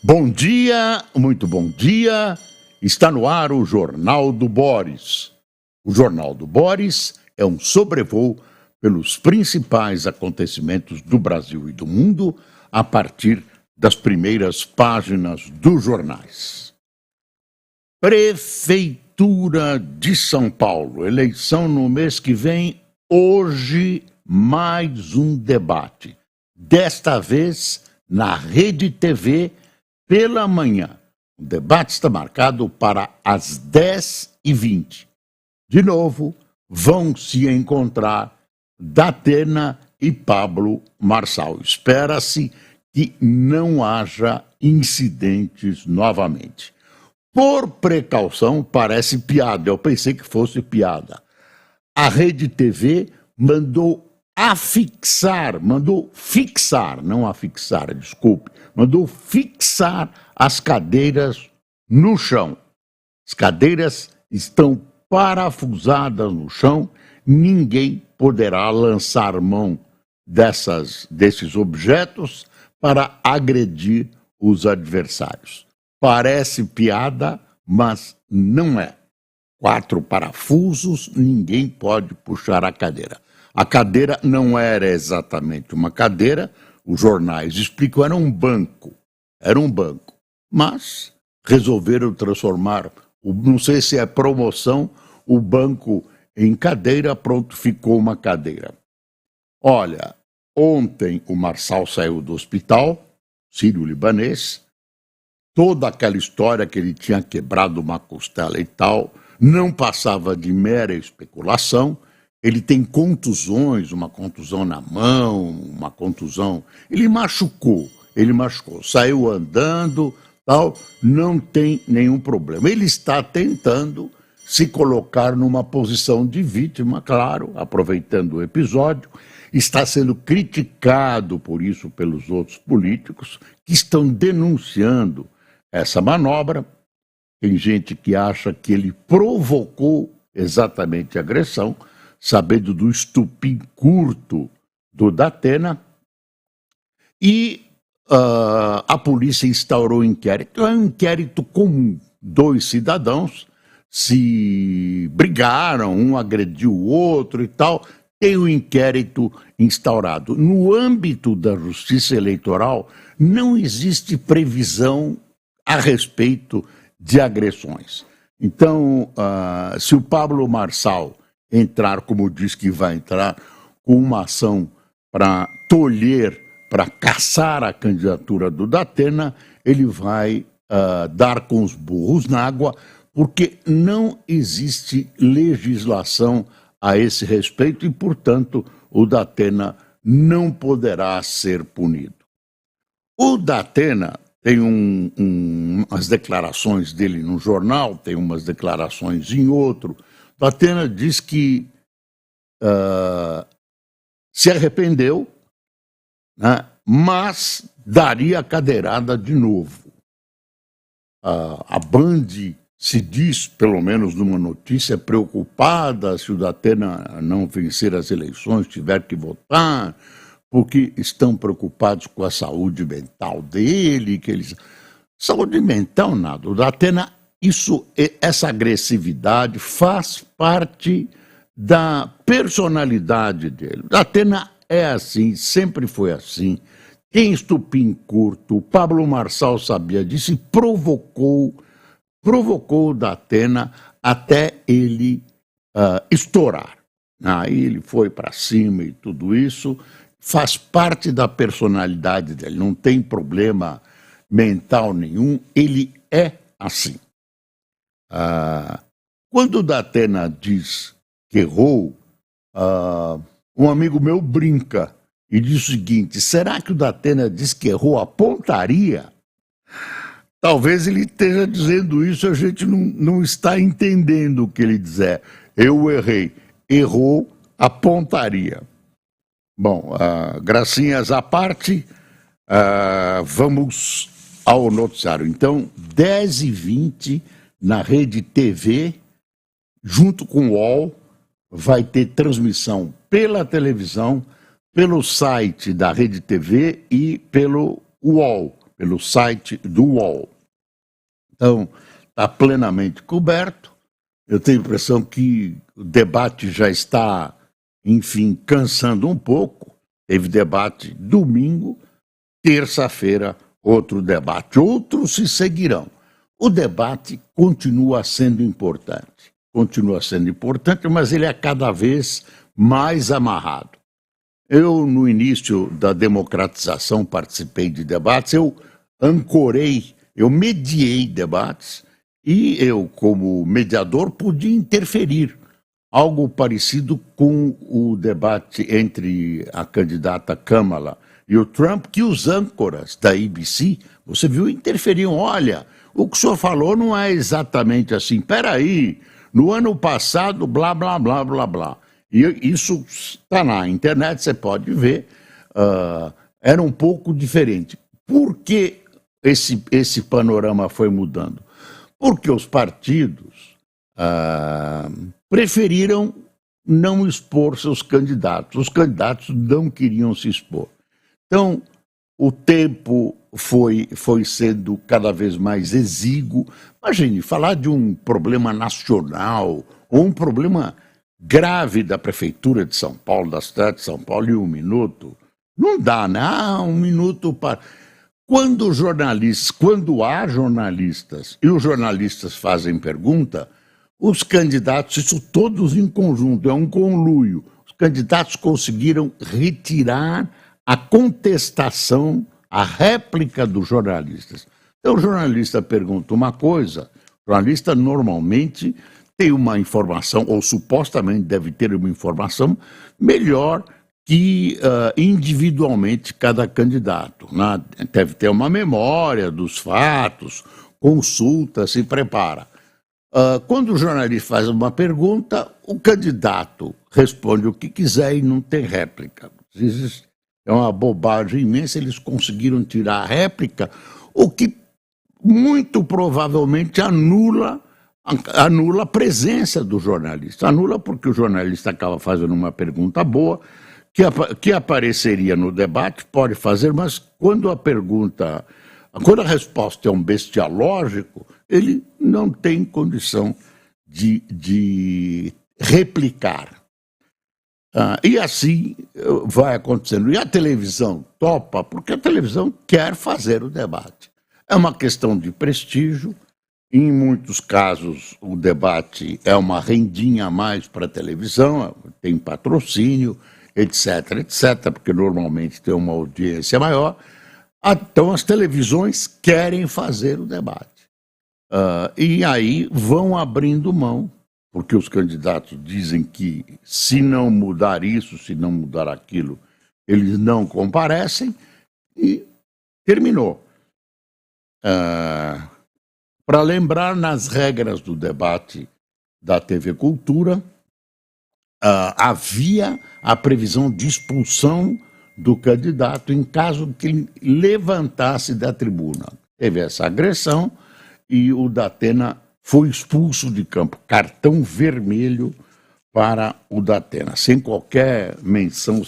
Bom dia, muito bom dia. Está no ar o Jornal do Boris. O Jornal do Boris é um sobrevoo pelos principais acontecimentos do Brasil e do mundo a partir das primeiras páginas dos jornais. Prefeitura de São Paulo, eleição no mês que vem. Hoje, mais um debate. Desta vez, na Rede TV, pela manhã. O debate está marcado para as 10h20. De novo, vão se encontrar Datena e Pablo Marçal. Espera-se que não haja incidentes novamente. Por precaução, parece piada. Eu pensei que fosse piada. A Rede TV mandou mandou fixar as cadeiras no chão. As cadeiras estão parafusadas no chão, ninguém poderá lançar mão desses objetos para agredir os adversários. Parece piada, mas não é. 4 parafusos, ninguém pode puxar a cadeira. A cadeira não era exatamente uma cadeira, os jornais explicam, era um banco, mas resolveram transformar, não sei se é promoção, o banco em cadeira, pronto, ficou uma cadeira. Olha, ontem o Marçal saiu do hospital, sírio-libanês, toda aquela história que ele tinha quebrado uma costela e tal, não passava de mera especulação. Ele tem contusões, uma contusão na mão, uma contusão. Ele machucou, saiu andando, tal, não tem nenhum problema. Ele está tentando se colocar numa posição de vítima, claro, aproveitando o episódio, está sendo criticado por isso pelos outros políticos que estão denunciando essa manobra. Tem gente que acha que ele provocou exatamente a agressão, sabendo do estupim curto do Datena, e a polícia instaurou um inquérito. É um inquérito comum. 2 cidadãos se brigaram, um agrediu o outro e tal. Tem um inquérito instaurado. No âmbito da Justiça Eleitoral, não existe previsão a respeito de agressões. Então, se o Pablo Marçal entrar, como diz que vai entrar, com uma ação para tolher, para caçar a candidatura do Datena, ele vai dar com os burros na água, porque não existe legislação a esse respeito e, portanto, o Datena não poderá ser punido. O Datena tem umas declarações dele no jornal, tem umas declarações em outro. Datena diz que se arrependeu, né, mas daria a cadeirada de novo. A Band se diz, pelo menos numa notícia, preocupada se o Datena não vencer as eleições, tiver que votar, porque estão preocupados com a saúde mental dele, saúde mental nada. O Datena, essa agressividade faz parte da personalidade dele. O Datena é assim, sempre foi assim, tem estupim curto. O Pablo Marçal sabia disso e provocou o Datena até ele estourar. Aí ele foi para cima e tudo isso faz parte da personalidade dele, não tem problema mental nenhum, ele é assim. Quando o Datena diz que errou, um amigo meu brinca e diz o seguinte: será que o Datena diz que errou a pontaria? Talvez ele esteja dizendo isso, a gente não está entendendo o que ele diz. Eu errei. Errou a pontaria. Bom, gracinhas à parte, vamos ao noticiário. Então, 10h20 na Rede TV, junto com o UOL, vai ter transmissão pela televisão, pelo site da Rede TV e pelo UOL, pelo site do UOL. Então, está plenamente coberto. Eu tenho a impressão que o debate já está, enfim, cansando um pouco. Teve debate domingo, terça-feira, outro debate. Outros se seguirão. O debate continua sendo importante, mas ele é cada vez mais amarrado. Eu, no início da democratização, participei de debates, eu ancorei, eu mediei debates e eu, como mediador, podia interferir. Algo parecido com o debate entre a candidata Kamala e o Trump, que os âncoras da ABC, você viu, interferiam. Olha, o que o senhor falou não é exatamente assim. Peraí, no ano passado, blá, blá, blá, blá, blá. E isso está na internet, você pode ver. Era um pouco diferente. Por que esse panorama foi mudando? Porque os partidos preferiram não expor seus candidatos. Os candidatos não queriam se expor. Então, o tempo foi sendo cada vez mais exíguo. Imagine, falar de um problema nacional ou um problema grave da Prefeitura de São Paulo, da cidade de São Paulo, em um minuto. Não dá, né? Um minuto para... Quando há jornalistas e os jornalistas fazem pergunta, os candidatos, isso todos em conjunto, é um conluio. Os candidatos conseguiram retirar a contestação, a réplica dos jornalistas. Então, o jornalista pergunta uma coisa, o jornalista normalmente tem uma informação, ou supostamente deve ter uma informação melhor que individualmente cada candidato, né? Deve ter uma memória dos fatos, consulta, se prepara. Quando o jornalista faz uma pergunta, o candidato responde o que quiser e não tem réplica. É uma bobagem imensa, eles conseguiram tirar a réplica, o que muito provavelmente anula a presença do jornalista. Anula porque o jornalista acaba fazendo uma pergunta boa, que apareceria no debate, pode fazer, mas quando a resposta é um bestialógico, ele não tem condição de replicar. E assim vai acontecendo. E a televisão topa, porque a televisão quer fazer o debate. É uma questão de prestígio. Em muitos casos, o debate é uma rendinha a mais para a televisão, tem patrocínio, etc., etc., porque normalmente tem uma audiência maior. Então, as televisões querem fazer o debate. E aí vão abrindo mão, porque os candidatos dizem que se não mudar isso, se não mudar aquilo, eles não comparecem, e terminou. Para lembrar, nas regras do debate da TV Cultura, havia a previsão de expulsão do candidato em caso que ele levantasse da tribuna. Teve essa agressão e o Datena foi expulso de campo. Cartão vermelho para o Datena, sem qualquer menção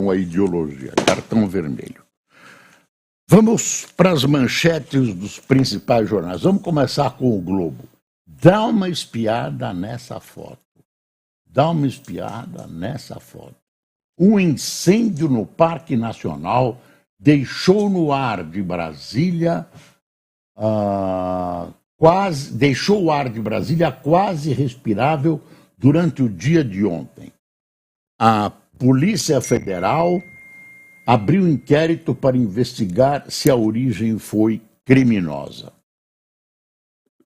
à ideologia. Cartão vermelho. Vamos para as manchetes dos principais jornais. Vamos começar com o Globo. Dá uma espiada nessa foto. Um incêndio no Parque Nacional deixou no ar de Brasília quase respirável durante o dia de ontem. A Polícia Federal abriu inquérito para investigar se a origem foi criminosa.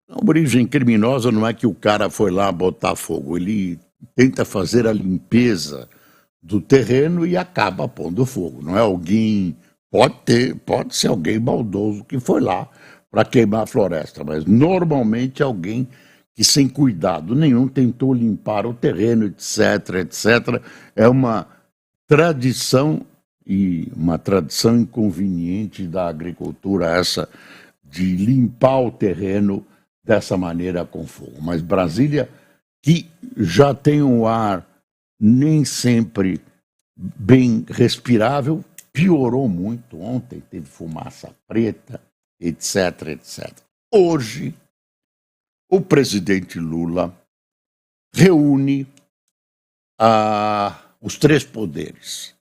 A origem criminosa não é que o cara foi lá botar fogo, ele tenta fazer a limpeza do terreno e acaba pondo fogo. Não é alguém, pode ser alguém maldoso que foi lá para queimar a floresta, mas normalmente alguém que sem cuidado nenhum tentou limpar o terreno, etc., etc. É uma tradição inconveniente da agricultura essa de limpar o terreno dessa maneira com fogo. Mas Brasília, que já tem um ar nem sempre bem respirável, piorou muito. Ontem teve fumaça preta, etc, etc. Hoje, o presidente Lula reúne os três poderes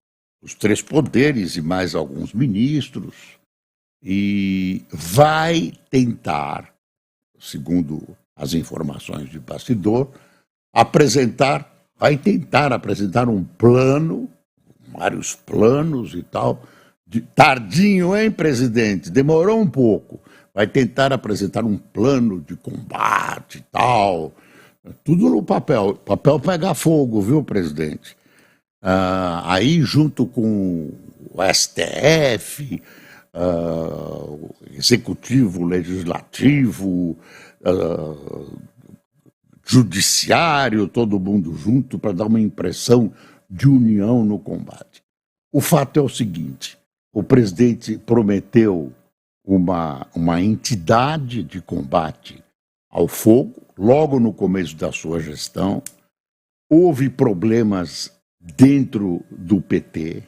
e mais alguns ministros, e vai tentar, segundo as informações de bastidor, vai tentar apresentar um plano, vários planos e tal, tardinho, hein, presidente? Demorou um pouco. Vai tentar apresentar um plano de combate e tal. Tudo no papel. O papel pega fogo, viu, presidente? Aí, junto com o STF, o Executivo, Legislativo, Judiciário, todo mundo junto para dar uma impressão de união no combate. O fato é o seguinte: o presidente prometeu uma entidade de combate ao fogo logo no começo da sua gestão. Houve problemas dentro do PT,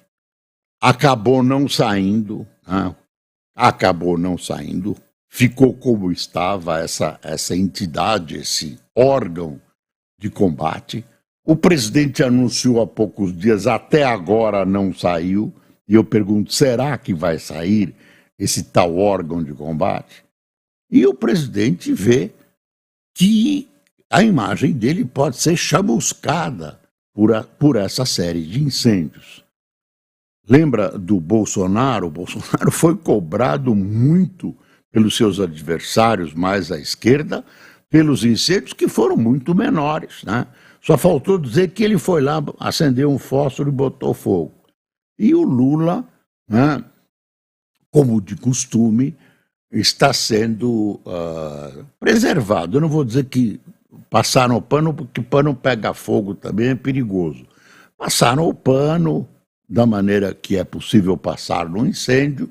acabou não saindo, ficou como estava essa entidade, esse órgão de combate. O presidente anunciou há poucos dias, até agora não saiu, e eu pergunto, será que vai sair esse tal órgão de combate? E o presidente vê que a imagem dele pode ser chamuscada por essa série de incêndios. Lembra do Bolsonaro? O Bolsonaro foi cobrado muito pelos seus adversários mais à esquerda, pelos incêndios que foram muito menores, né? Só faltou dizer que ele foi lá, acendeu um fósforo e botou fogo. E o Lula, né, como de costume, está sendo preservado. Eu não vou dizer que passaram o pano, porque o pano pega fogo também, é perigoso. Passaram o pano da maneira que é possível passar no incêndio,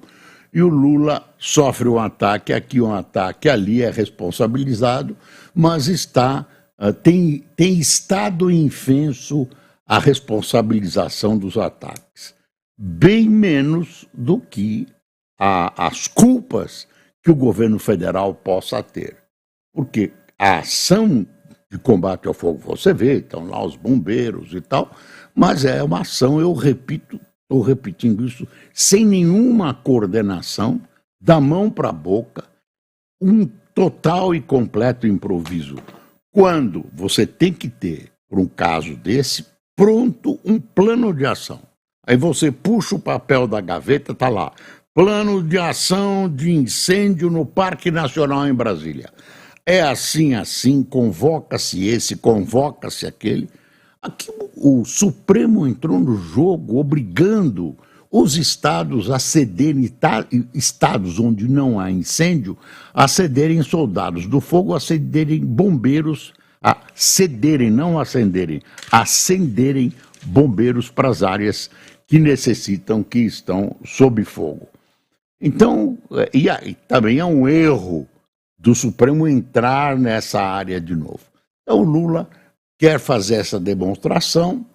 e o Lula sofre um ataque aqui, um ataque ali, é responsabilizado, mas tem estado infenso a responsabilização dos ataques, bem menos do que as culpas que o governo federal possa ter. Porque a ação de combate ao fogo, você vê, estão lá os bombeiros e tal, mas é uma ação, estou repetindo isso, sem nenhuma coordenação, da mão para a boca, um total e completo improviso. Quando você tem que ter, por um caso desse, pronto um plano de ação. Aí você puxa o papel da gaveta, está lá, plano de ação de incêndio no Parque Nacional em Brasília. É assim, convoca-se esse, convoca-se aquele. Aqui o Supremo entrou no jogo obrigando os estados a cederem, estados onde não há incêndio, a cederem soldados do fogo, a cederem bombeiros, a cederem, não acenderem, acenderem bombeiros para as áreas que necessitam, que estão sob fogo. Então, e também é um erro do Supremo entrar nessa área de novo. Então, o Lula quer fazer essa demonstração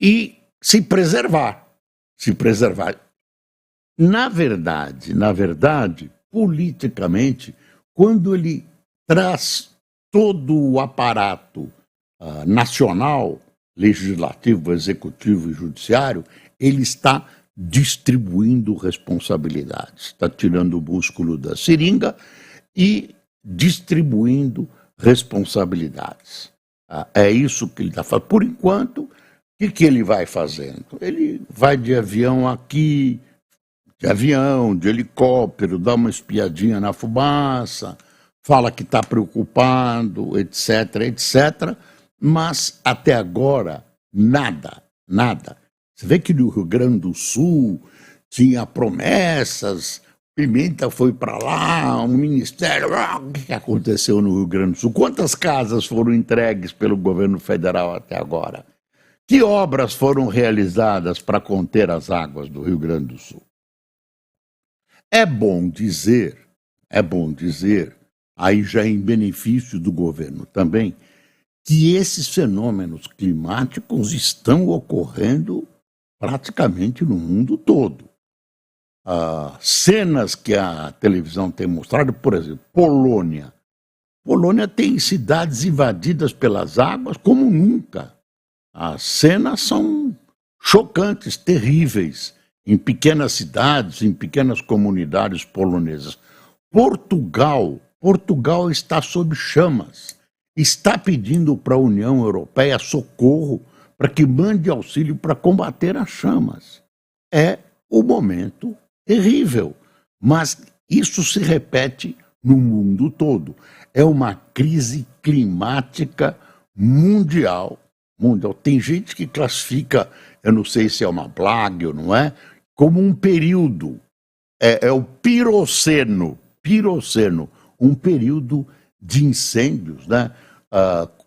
e se preservar. Na verdade, politicamente, quando ele traz todo o aparato nacional, legislativo, executivo e judiciário, ele está distribuindo responsabilidades, está tirando o músculo da seringa e distribuindo responsabilidades. É isso que ele está fazendo. Por enquanto, o que ele vai fazendo? Ele vai de avião aqui, de helicóptero, dá uma espiadinha na fumaça, fala que está preocupado, etc, etc, mas até agora nada. Você vê que no Rio Grande do Sul tinha promessas, Pimenta foi para lá, um ministério, o que aconteceu no Rio Grande do Sul? Quantas casas foram entregues pelo governo federal até agora? Que obras foram realizadas para conter as águas do Rio Grande do Sul? É bom dizer, aí já em benefício do governo também, que esses fenômenos climáticos estão ocorrendo praticamente no mundo todo. Cenas que a televisão tem mostrado, por exemplo, Polônia. Polônia tem cidades invadidas pelas águas como nunca. As cenas são chocantes, terríveis, em pequenas cidades, em pequenas comunidades polonesas. Portugal está sob chamas, está pedindo para a União Europeia socorro para que mande auxílio para combater as chamas. É um momento terrível, mas isso se repete no mundo todo. É uma crise climática mundial. Tem gente que classifica, eu não sei se é uma plaga ou não é, como um período. É o piroceno, um período de incêndios, né?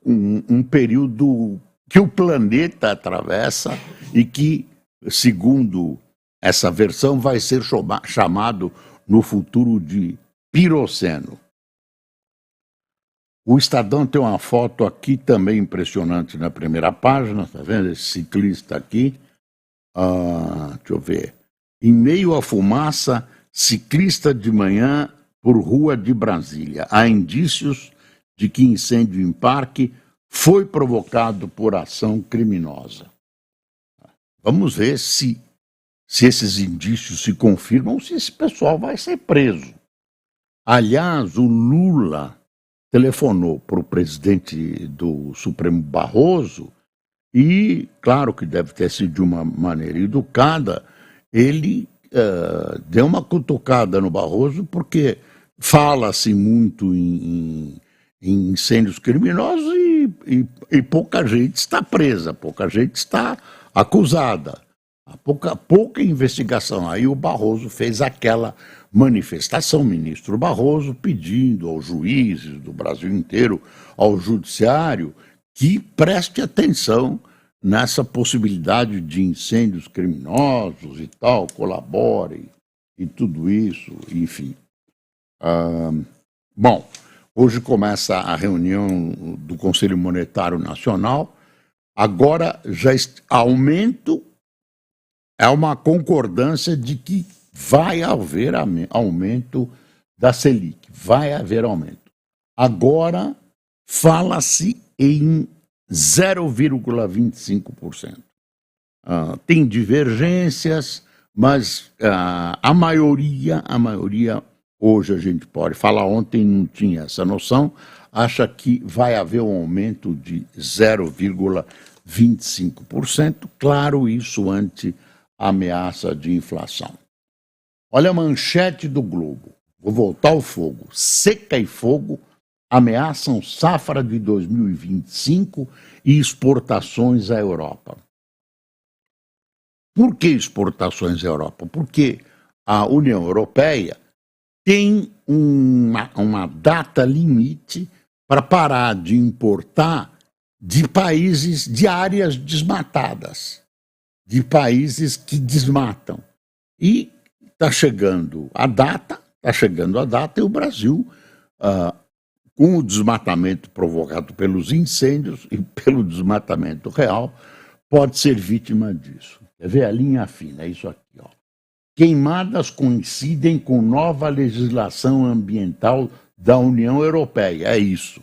Um período que o planeta atravessa e que, segundo essa versão, vai ser chamado no futuro de piroceno. O Estadão tem uma foto aqui também impressionante na primeira página, tá vendo? Esse ciclista aqui. Deixa eu ver. Em meio à fumaça, ciclista de manhã por rua de Brasília. Há indícios de que incêndio em parque foi provocado por ação criminosa. Vamos ver se esses indícios se confirmam ou se esse pessoal vai ser preso. Aliás, o Lula telefonou para o presidente do Supremo Barroso e, claro que deve ter sido de uma maneira educada, ele deu uma cutucada no Barroso porque fala-se muito em incêndios criminosos e pouca gente está presa, pouca gente está acusada. Pouca investigação. Aí o Barroso fez aquela manifestação, ministro Barroso, pedindo aos juízes do Brasil inteiro, ao judiciário, que preste atenção nessa possibilidade de incêndios criminosos e tal, colabore e tudo isso, enfim. Bom, hoje começa a reunião do Conselho Monetário Nacional, agora já é uma concordância de que vai haver aumento da Selic, vai haver aumento. Agora fala-se em 0,25%. Tem divergências, mas a maioria, hoje a gente pode falar, ontem não tinha essa noção, acha que vai haver um aumento de 0,25%, claro, isso ante a ameaça de inflação. Olha a manchete do Globo, vou voltar ao fogo, seca e fogo ameaçam safra de 2025 e exportações à Europa. Por que exportações à Europa? Porque a União Europeia tem uma data limite para parar de importar de países, de áreas desmatadas, de países que desmatam. E está chegando a data e o Brasil, com o desmatamento provocado pelos incêndios e pelo desmatamento real, pode ser vítima disso. Quer ver a linha fina? É isso aqui, ó. Queimadas coincidem com nova legislação ambiental da União Europeia, é isso.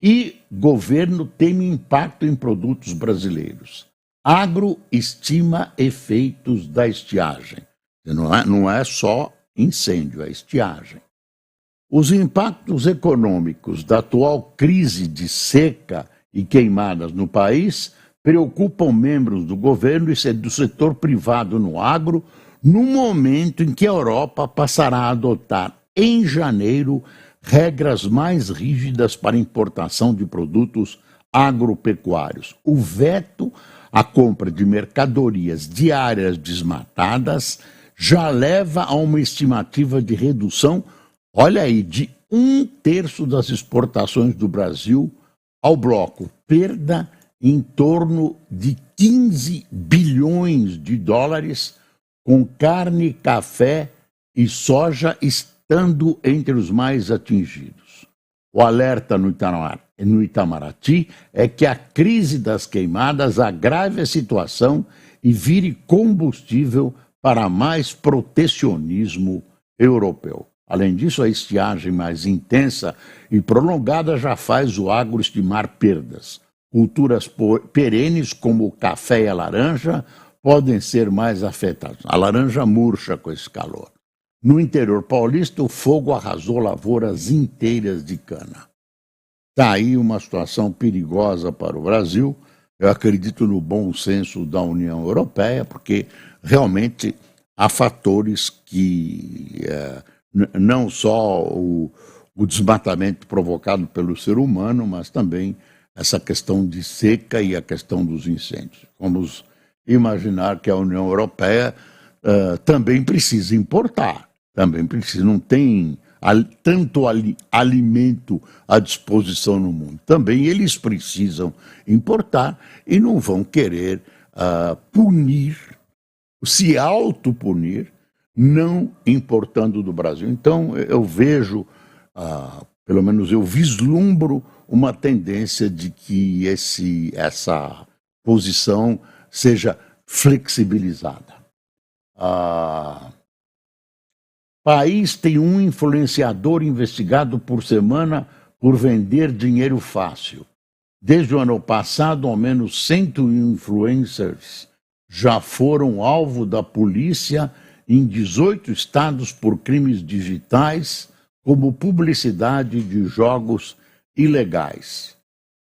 E governo teme impacto em produtos brasileiros. Agro estima efeitos da estiagem. Não é só incêndio, é estiagem. Os impactos econômicos da atual crise de seca e queimadas no país preocupam membros do governo e do setor privado no agro, no momento em que a Europa passará a adotar, em janeiro, regras mais rígidas para importação de produtos agropecuários. O veto à compra de mercadorias de áreas desmatadas já leva a uma estimativa de redução, olha aí, de 1/3 das exportações do Brasil ao bloco, perda em torno de 15 bilhões de dólares, com carne, café e soja estando entre os mais atingidos. O alerta no Itamaraty é que a crise das queimadas agrave a situação e vire combustível para mais protecionismo europeu. Além disso, a estiagem mais intensa e prolongada já faz o agro estimar perdas. Culturas perenes, como o café e a laranja, podem ser mais afetadas. A laranja murcha com esse calor. No interior paulista, o fogo arrasou lavouras inteiras de cana. Está aí uma situação perigosa para o Brasil. Eu acredito no bom senso da União Europeia, porque realmente há fatores que não só o desmatamento provocado pelo ser humano, mas também essa questão de seca e a questão dos incêndios. Vamos imaginar que a União Europeia também precisa importar, também precisa, não tem tanto alimento à disposição no mundo. Também eles precisam importar e não vão querer punir, se autopunir, não importando do Brasil. Então, eu vejo, pelo menos eu vislumbro uma tendência de que essa posição seja flexibilizada. País tem um influenciador investigado por semana por vender dinheiro fácil. Desde o ano passado, ao menos 101 influencers já foram alvo da polícia em 18 estados por crimes digitais, como publicidade de jogos ilegais.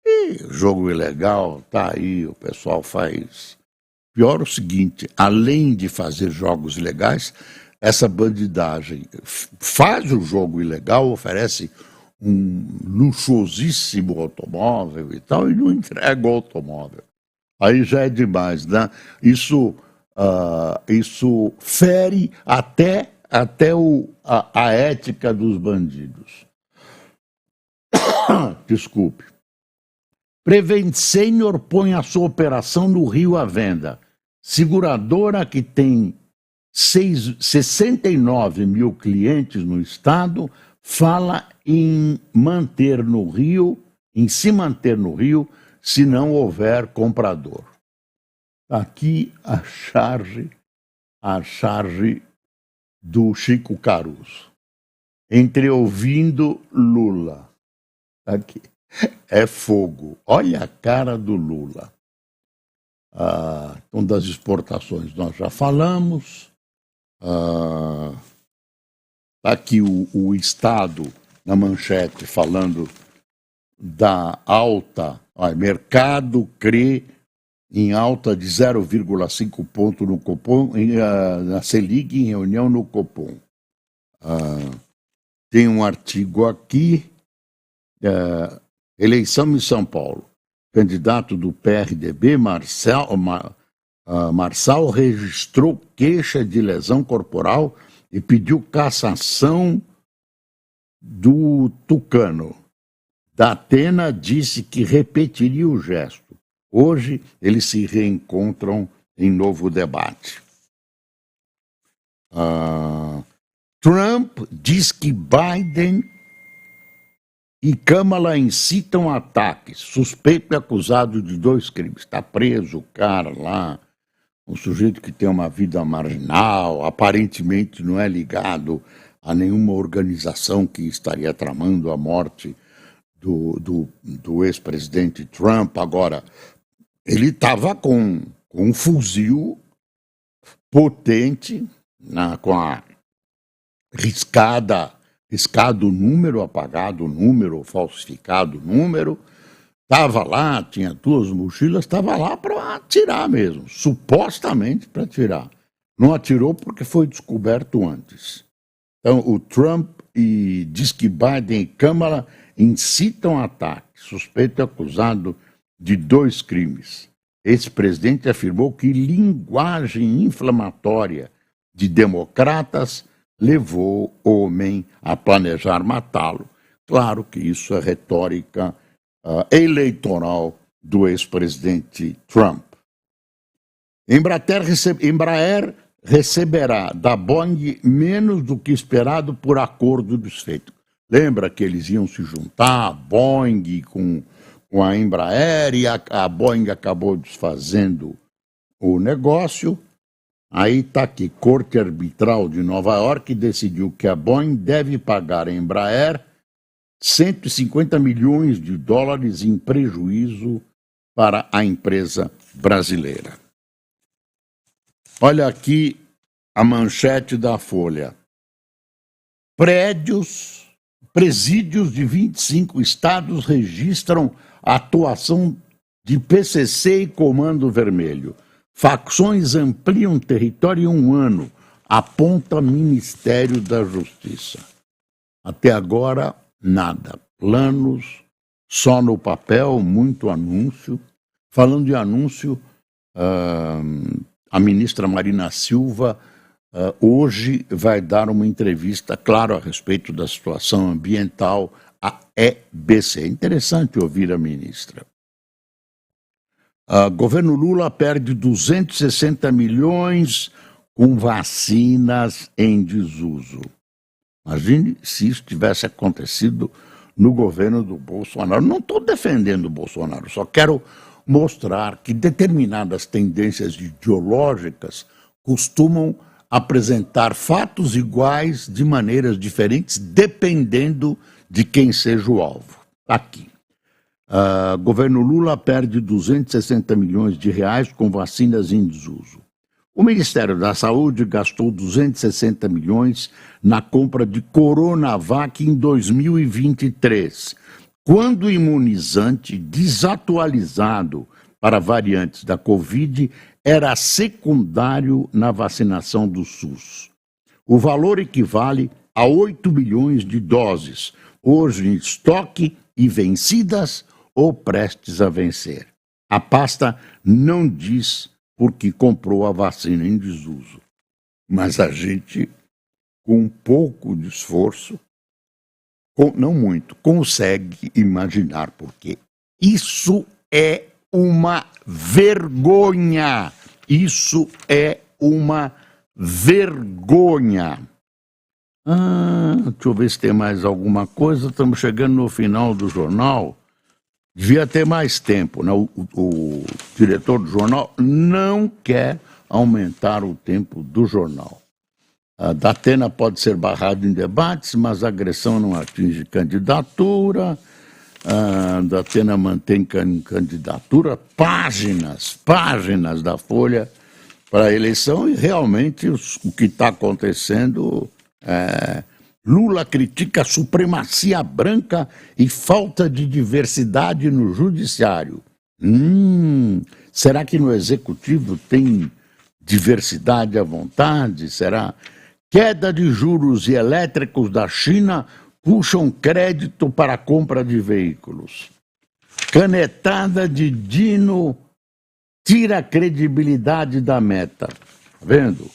E jogo ilegal, tá aí, o pessoal faz. Pior o seguinte, além de fazer jogos ilegais, essa bandidagem faz o jogo ilegal, oferece um luxuosíssimo automóvel e tal, e não entrega o automóvel. Aí já é demais, né? Isso fere até a ética dos bandidos. Desculpe. Prevent Senior põe a sua operação no Rio à venda. Seguradora que tem 69 mil clientes no estado fala em se manter no Rio se não houver comprador. Aqui a charge do Chico Caruso. Entre ouvindo Lula. Aqui. É fogo. Olha a cara do Lula. Então, das exportações nós já falamos. Aqui o Estado, na manchete, falando da alta. Mercado crê em alta de 0,5 ponto no Copom, na Selic, em reunião no Copom. Tem um artigo aqui, eleição em São Paulo. Candidato do PRDB, Marçal, registrou queixa de lesão corporal e pediu cassação do Tucano. Datena disse que repetiria o gesto. Hoje, eles se reencontram em novo debate. Trump diz que Biden e Kamala incitam ataques. Suspeito e acusado de 2 crimes. Está preso o cara lá, um sujeito que tem uma vida marginal, aparentemente não é ligado a nenhuma organização que estaria tramando a morte do ex-presidente Trump. Agora, ele estava com um fuzil potente, com a riscado número, apagado número, falsificado número. Estava lá, tinha 2 mochilas, estava lá para atirar mesmo, supostamente para atirar. Não atirou porque foi descoberto antes. Então, o Trump diz que Biden e Kamala incitam ataque. Suspeito e acusado de 2 crimes. Esse presidente afirmou que linguagem inflamatória de democratas levou o homem a planejar matá-lo. Claro que isso é retórica eleitoral do ex-presidente Trump. Embraer receberá da Boeing menos do que esperado por acordo dos feitos. Lembra que eles iam se juntar, a Boeing com a Embraer, e a Boeing acabou desfazendo o negócio. Aí está aqui, Corte Arbitral de Nova York decidiu que a Boeing deve pagar a Embraer 150 milhões de dólares em prejuízo para a empresa brasileira. Olha aqui a manchete da Folha. Presídios de 25 estados registram a atuação de PCC e Comando Vermelho. Facções ampliam território em um ano, aponta Ministério da Justiça. Até agora, nada. Planos, só no papel, muito anúncio. Falando de anúncio, a ministra Marina Silva hoje vai dar uma entrevista, claro, a respeito da situação ambiental, à EBC. É interessante ouvir a ministra. Governo Lula perde 260 milhões com vacinas em desuso. Imagine se isso tivesse acontecido no governo do Bolsonaro. Não estou defendendo o Bolsonaro, só quero mostrar que determinadas tendências ideológicas costumam apresentar fatos iguais de maneiras diferentes, dependendo de quem seja o alvo. Aqui. Governo Lula perde 260 milhões de reais com vacinas em desuso. O Ministério da Saúde gastou 260 milhões na compra de Coronavac em 2023, quando o imunizante desatualizado para variantes da Covid era secundário na vacinação do SUS. O valor equivale a 8 milhões de doses, hoje em estoque e vencidas ou prestes a vencer. A pasta não diz por que comprou a vacina em desuso, mas a gente, com um pouco de esforço, não muito, consegue imaginar por quê. Isso é uma vergonha! Isso é uma vergonha! Deixa eu ver se tem mais alguma coisa. Estamos chegando no final do jornal. Devia ter mais tempo, né? O diretor do jornal não quer aumentar o tempo do jornal. A Datena pode ser barrado em debates, mas a agressão não atinge candidatura. A Datena mantém candidatura, páginas da Folha para a eleição, e realmente o que está acontecendo é... Lula critica a supremacia branca e falta de diversidade no judiciário. Será que no executivo tem diversidade à vontade? Será? Queda de juros e elétricos da China puxam crédito para a compra de veículos. Canetada de Dino tira a credibilidade da Meta. Tá vendo?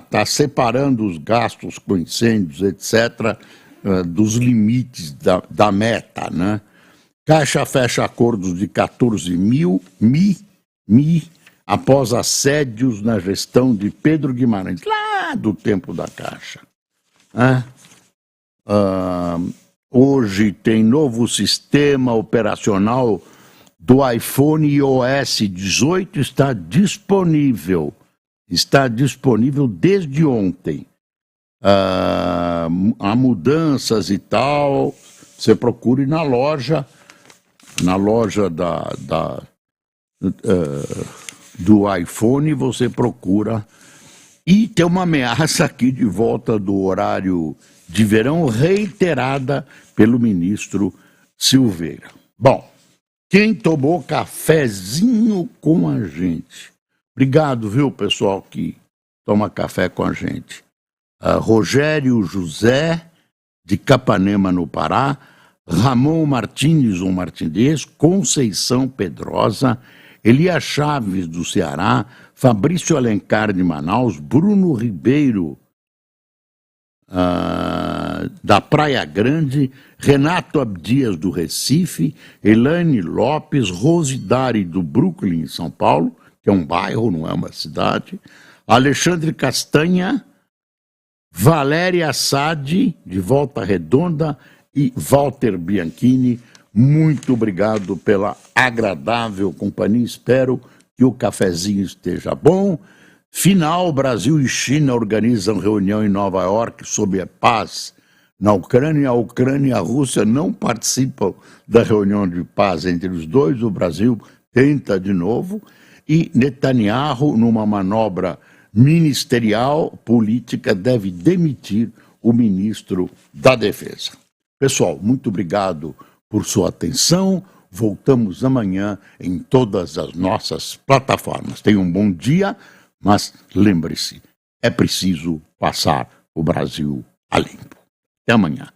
Está separando os gastos com incêndios, etc., dos limites da Meta, né? Caixa fecha acordos de 14 mil após assédios na gestão de Pedro Guimarães, lá do tempo da Caixa. Hoje tem novo sistema operacional do iPhone iOS 18, está disponível desde ontem. Há mudanças e tal, você procure na loja do iPhone, você procura. E tem uma ameaça aqui de volta do horário de verão, reiterada pelo ministro Silveira. Bom, quem tomou cafezinho com a gente? Obrigado, viu, pessoal que toma café com a gente. Rogério José, de Capanema, no Pará, Ramon Martins, ou Martindez, Conceição Pedrosa, Elia Chaves, do Ceará, Fabrício Alencar, de Manaus, Bruno Ribeiro, da Praia Grande, Renato Abdias, do Recife, Elaine Lopes, Rosidari, do Brooklyn, em São Paulo, que é um bairro, não é uma cidade, Alexandre Castanha, Valéria Sade, de Volta Redonda, e Walter Bianchini, muito obrigado pela agradável companhia. Espero que o cafezinho esteja bom. Final, Brasil e China organizam reunião em Nova York sobre a paz na Ucrânia. A Ucrânia e a Rússia não participam da reunião de paz entre os dois. O Brasil tenta de novo. E Netanyahu, numa manobra ministerial política, deve demitir o ministro da Defesa. Pessoal, muito obrigado por sua atenção. Voltamos amanhã em todas as nossas plataformas. Tenham um bom dia, mas lembre-se, é preciso passar o Brasil a limpo. Até amanhã.